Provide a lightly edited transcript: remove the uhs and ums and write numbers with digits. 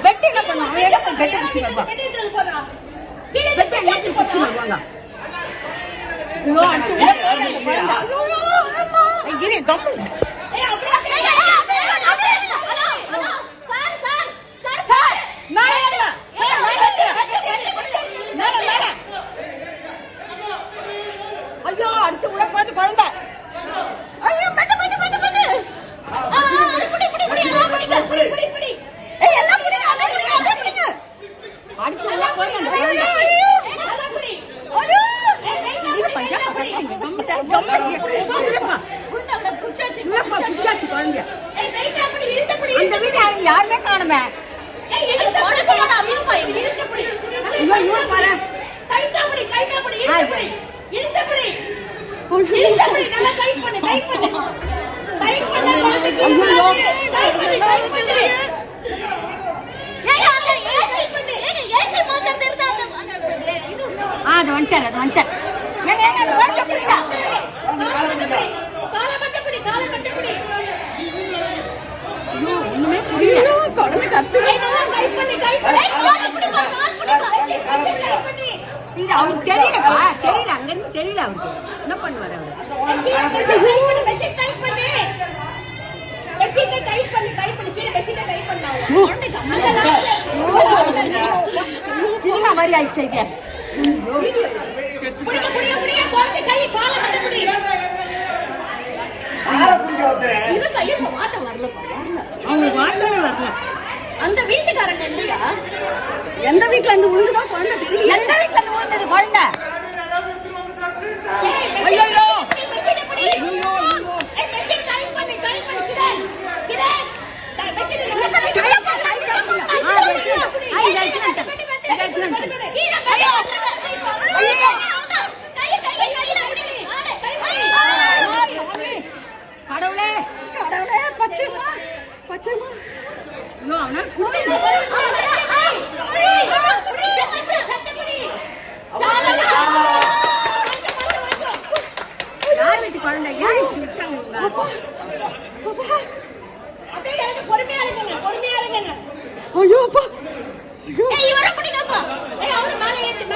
Bed என்ன பண்ணுவான்? Bed பிடிச்சி வருவான். ஐயோ அடுத்து உள்ள போட்டு குழந்தை. ஐயோ பட்டு பட்டு பட்டு பட்டு. புடி புடி புடி எல்லாம் புடி புடி புடி. ஏய் எல்லாம் புடி அதே புடிங்க. அடுத்து உள்ள போய் அந்த குழந்தை. எல்லாம் புடி. ஐயோ இது பையா பக்கத்துல கம்மிட்ட கம்மிட்டப்பா. குண்டங்க புடிச்சாச்சு. இல்லப்பா புடிச்சாச்சு குழந்தை. ஏய் ரைட்டா புடி இழுத்து புடி. அந்த வீட்ல யாருமே காணோமே. ஏய் இழுத்து புடி அம்மா இழுத்து புடி. ஐயோ இவன் பாரு. கைட்டா புடி இழுத்து புடி. இழுத்து புடி. இழுத்து புடி நல்லா டைட் பண்ணு டைட் பண்ணு. டைட் பண்ணு குழந்தைக்கு. ஐயோ டைட் பண்ணு. ஏய் அந்த ஏசி மாத்தறது இருந்தா அந்த இது அது வந்துட்டாரு ஏங்க அந்த குழந்தை புடிடா. கால கட்ட புடி. ஐயோ ஒண்ணுமே புரியல. குழந்தை கத்துறே. டைட் பண்ணு. கால புடி கால் புடி. டைட் பண்ணு. இது அவருக்கு தெரியலப்பா. தெரியல அங்கிருந்து தெரியல அவருக்கு. என்ன பண்ணுவாரு அவரு? மெஷின் டைட் பண்ணு. கீழே மெஷினை டைட் பண்ணாங்க. சின்ன மாதிரி ஆயிடுச்சு இது. அந்த வீட்டுக்காரங்க இல்லையா? எந்த வீட்டுல இருந்து விழுந்துதான் குழந்தை தெரியும். எந்த வீட்டுல இருந்து விழுந்தது குழந்தை? ஐயோ கடவுளே பச்சைமா ஐயோ அவனா யார் வீட்டு குழந்தை? பொறுமையா இருங்க. ஐயோ அப்பா இவரை பிடிக்கப்பா. அவரு மேலே ஏத்து.